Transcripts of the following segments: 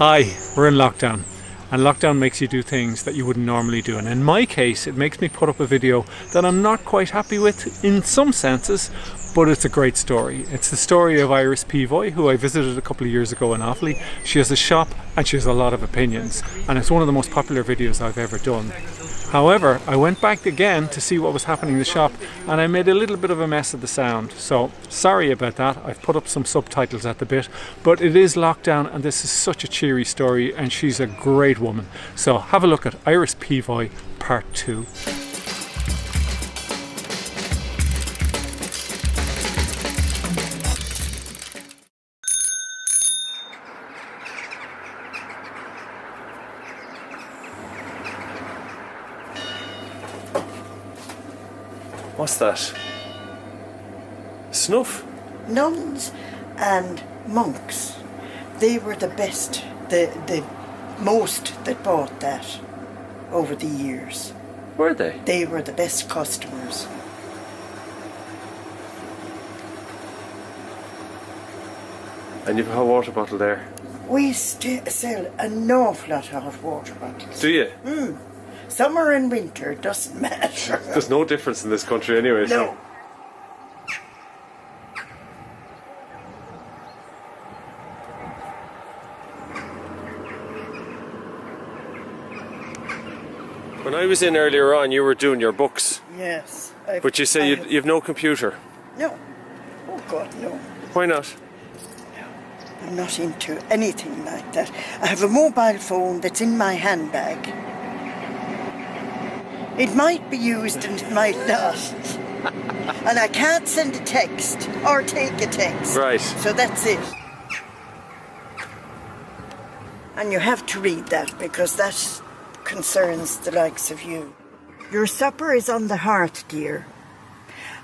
Hi, we're in lockdown, and lockdown makes you do things that you wouldn't normally do, and in my case it makes me put up a video that I'm not quite happy with in some senses, but it's a great story. It's the story of Iris Peavoy, who I visited a couple of years ago in Offaly. She has a shop and she has a lot of opinions, and it's one of the most popular videos I've ever done. However, I went back again to see what was happening in the shop, and I made a little bit of a mess of the sound. So sorry about that. I've put up some subtitles at the bit, but it is lockdown and this is such a cheery story, and she's a great woman. So have a look at Iris Peavoy Part 2. What's that? Snuff? Nuns and monks, they were the best, the most that bought that over the years. Were they? They were the best customers. And you've a hot water bottle there. We sell an awful lot of hot water bottles. Do you? Summer and winter, doesn't matter. There's no difference in this country anyway. No. When I was in earlier on, you were doing your books. Yes. But you say you've no computer. No. Oh God, no. Why not? I'm not into anything like that. I have a mobile phone that's in my handbag. It might be used and it might not. And I can't send a text or take a text. Right. So that's it. And you have to read that because that concerns the likes of you. Your supper is on the hearth, dear.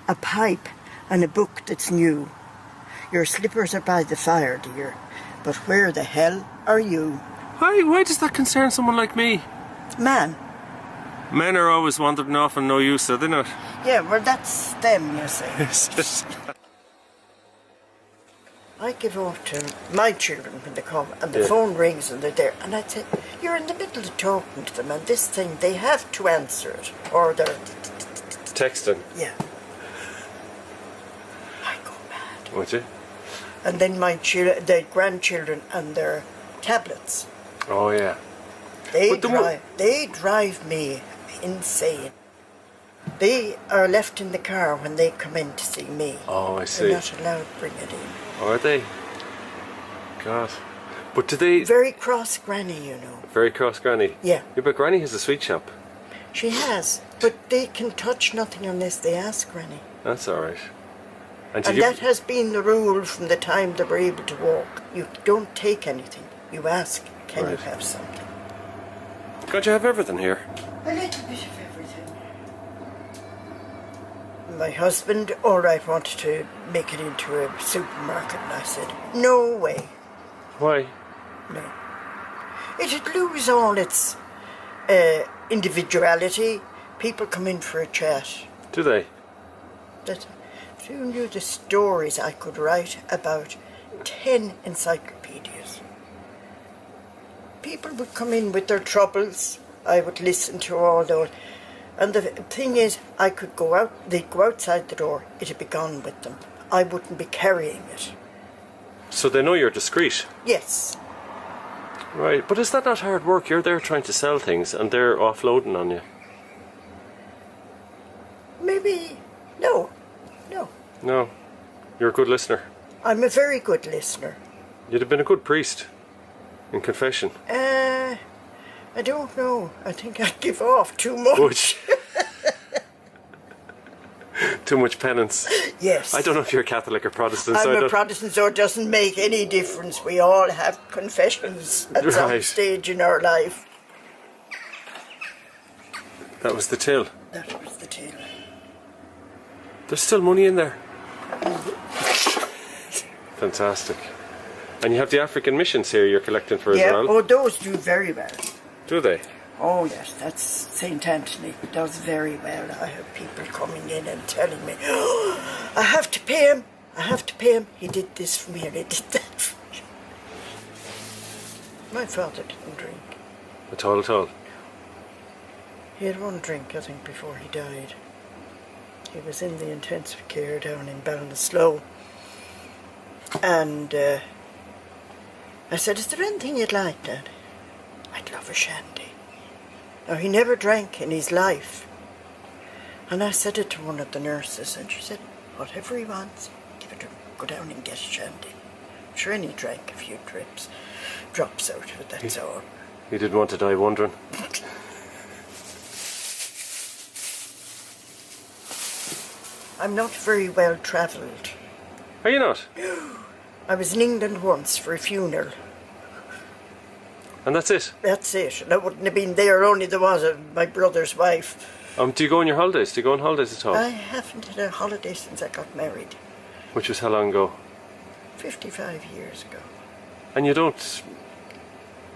A pipe and a book that's new. Your slippers are by the fire, dear. But where the hell are you? Why does that concern someone like me? Man. Men are always wandering off and no use, are they not? Yeah, well, that's them, you see. I give off to my children when they come and the phone rings and they're there. And I'd say, you're in the middle of talking to them and this thing, they have to answer it. Or they're... Texting? Yeah. I go mad. Would you? And then my their grandchildren and their tablets. Oh, yeah. They drive me insane. They are left in the car when they come in to see me. Oh, I see. They're not allowed to bring it in. Are they? God. But do they... Very cross granny, you know. Very cross granny? Yeah. Yeah, but Granny has a sweet shop. She has, but they can touch nothing unless they ask granny. That's alright. And that has been the rule from the time they were able to walk. You don't take anything. You ask, can you have something? Can't you have everything here? A little bit of everything. My husband, all right, wanted to make it into a supermarket, and I said, no way. Why? No. It'd lose all its individuality. People come in for a chat. Do they? If you knew the stories I could write about 10 encyclopedias. People would come in with their troubles. I would listen to all those. And the thing is, I could go out, they'd go outside the door, it'd be gone with them. I wouldn't be carrying it. So they know you're discreet? Yes. Right, but is that not hard work? You're there trying to sell things and they're offloading on you. Maybe, no. No, you're a good listener. I'm a very good listener. You'd have been a good priest in confession. I don't know. I think I'd give off too much. Which? Too much penance. Yes. I don't know if you're Catholic or Protestant. I'm a Protestant, so it doesn't make any difference. We all have confessions at some stage in our life. That was the till. That was the till. There's still money in there. Fantastic. And you have the African missions here you're collecting for as well? Yeah, oh, those do very well. Do they? Oh yes, that's St. Anthony. It does very well. I have people coming in and telling me, oh, I have to pay him. I have to pay him. He did this for me and he did that for me. My father didn't drink. At all? He had one drink, I think, before he died. He was in the intensive care down in Ballinasloe. And I said, is there anything you'd like, Dad? I'd love a shandy. Now, he never drank in his life. And I said it to one of the nurses, and she said, whatever he wants, give it to him. Go down and get a shandy. I'm sure he drank a few drops out of it, that's all. He didn't want to die wondering. I'm not very well travelled. Are you not? I was in England once for a funeral. And that's it? That's it. And I wouldn't have been there, only there was my brother's wife. Do you go on your holidays? Do you go on holidays at all? I haven't had a holiday since I got married. Which was how long ago? 55 years ago. And you don't...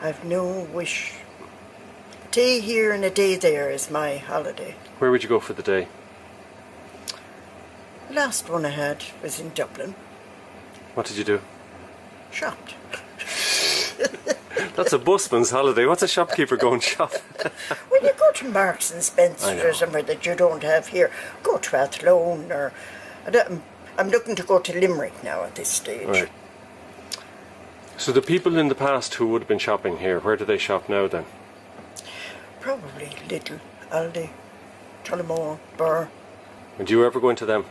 I've no wish. A day here and a day there is my holiday. Where would you go for the day? The last one I had was in Dublin. What did you do? Shopped. That's a busman's holiday. What's a shopkeeper going shop? When you go to Marks and Spencer or somewhere that you don't have here, go to Athlone or... I'm looking to go to Limerick now at this stage. Right. So the people in the past who would have been shopping here, where do they shop now then? Probably Lidl, Aldi, Tullamore, Burr. And do you ever go into them?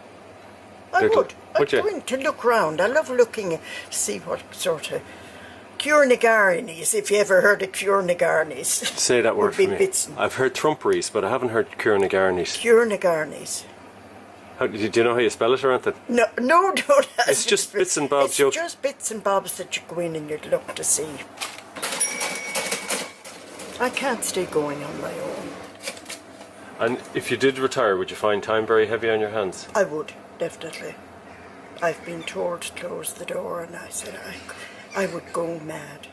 I would. I'd you? go in to look round. I love looking to see what sort of... Cure-Nagarnies, if you ever heard of Cure-Nagarnies. Say that word for me. I've heard trumperies, but I haven't heard Cure-Nagarnies. Cure-Nagarnies. Do you know how you spell it or anything? No, don't. It's just bits and bobs. It's just bits and bobs that you go in and you'd look to see. I can't stay going on my own. And if you did retire, would you find time very heavy on your hands? I would, definitely. I've been told to close the door and I said I would go mad.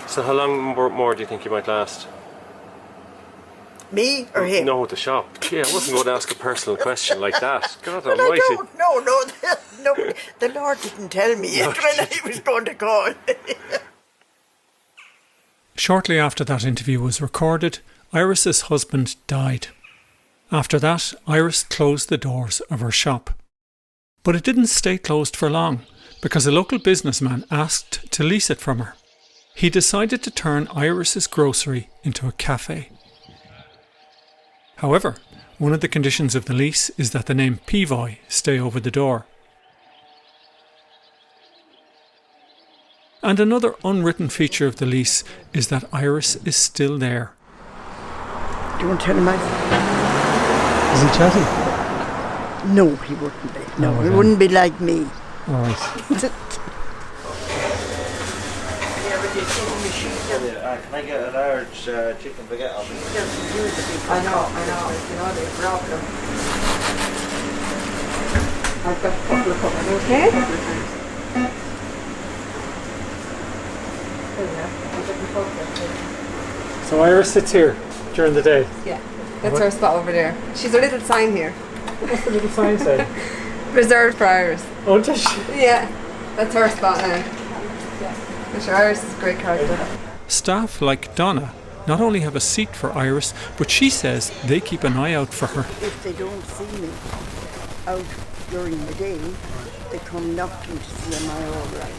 So how long more do you think you might last? Me or him? No, the shop. Yeah, I wasn't going to ask a personal question like that. God well, almighty. I don't know. No, the Lord didn't tell me yet when he was going to call. Shortly after that interview was recorded, Iris's husband died. After that, Iris closed the doors of her shop. But it didn't stay closed for long, because a local businessman asked to lease it from her. He decided to turn Iris's grocery into a cafe. However, one of the conditions of the lease is that the name Peavoy stay over the door. And another unwritten feature of the lease is that Iris is still there. Do you want to tell him Is he chatty? No, he wouldn't be. No, he wouldn't be like me. All right. Can I get a large chicken baguette? I know, you know the problem. I've got a couple of cups, okay? So Iris sits here during the day. Yeah, that's her spot over there. She's a little sign here. What's the little sign say? Reserved for Iris. Oh, does she? Yeah, that's her spot now. Yeah. Sure, Iris is a great character. Staff like Donna not only have a seat for Iris, but she says they keep an eye out for her. If they don't see me out during the day, they come knocking to see am I all right.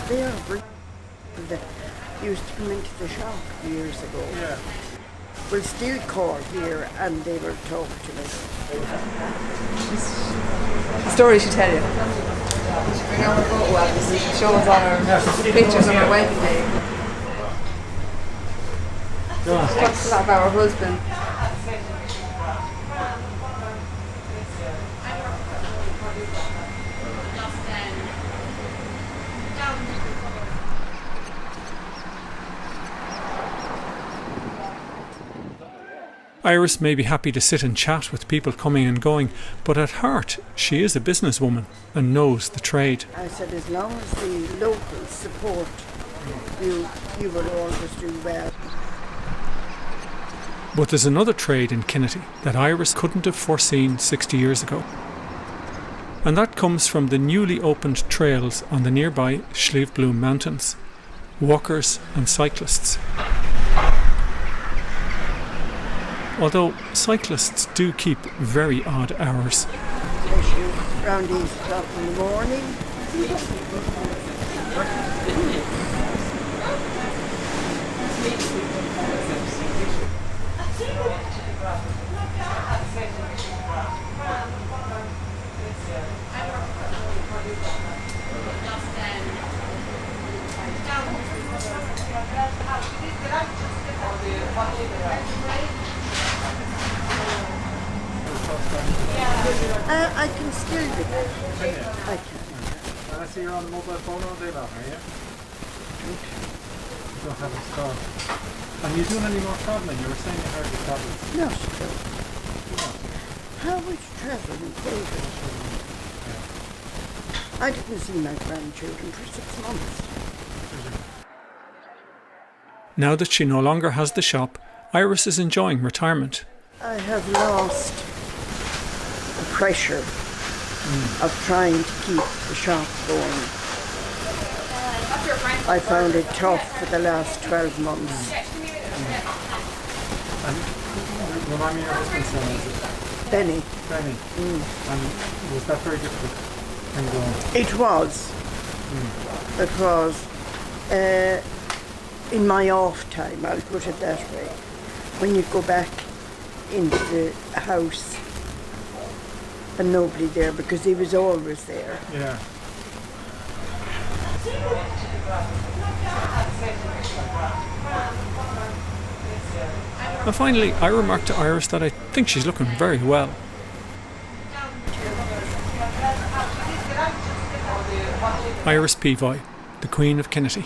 They are brilliant. They used to come into the shop years ago. Yeah. We'll still call here and they will talk to me. The story she tell you. She bring out her photo albums and she shows all her pictures of her wedding day. She talks a lot about her husband. Iris may be happy to sit and chat with people coming and going, but at heart she is a businesswoman and knows the trade. I said as long as the locals support you, you will always do well. But there's another trade in Kinnity that Iris couldn't have foreseen 60 years ago. And that comes from the newly opened trails on the nearby Slieve Bloom mountains. Walkers and cyclists. Although cyclists do keep very odd hours. Around 8 o'clock in the morning. I can still do that. I can. And I see you're on the mobile phone all day long, are you? You don't have a car. And you doing any more travelling? You were saying you hardly travel. Not at all. How much travel in COVID? I didn't see my grandchildren for 6 months. Now that she no longer has the shop, Iris is enjoying retirement. I have lost the pressure of trying to keep the shop going. I found it tough for the last 12 months. And remind me your husband's name, is it? Benny. Benny. And was that very difficult thing going? It was. It was. In my off time, I'll put it that way. When you go back into the house and nobody there, because he was always there. Yeah. And finally, I remarked to Iris that I think she's looking very well. Iris Peavoy, the Queen of Kinnity.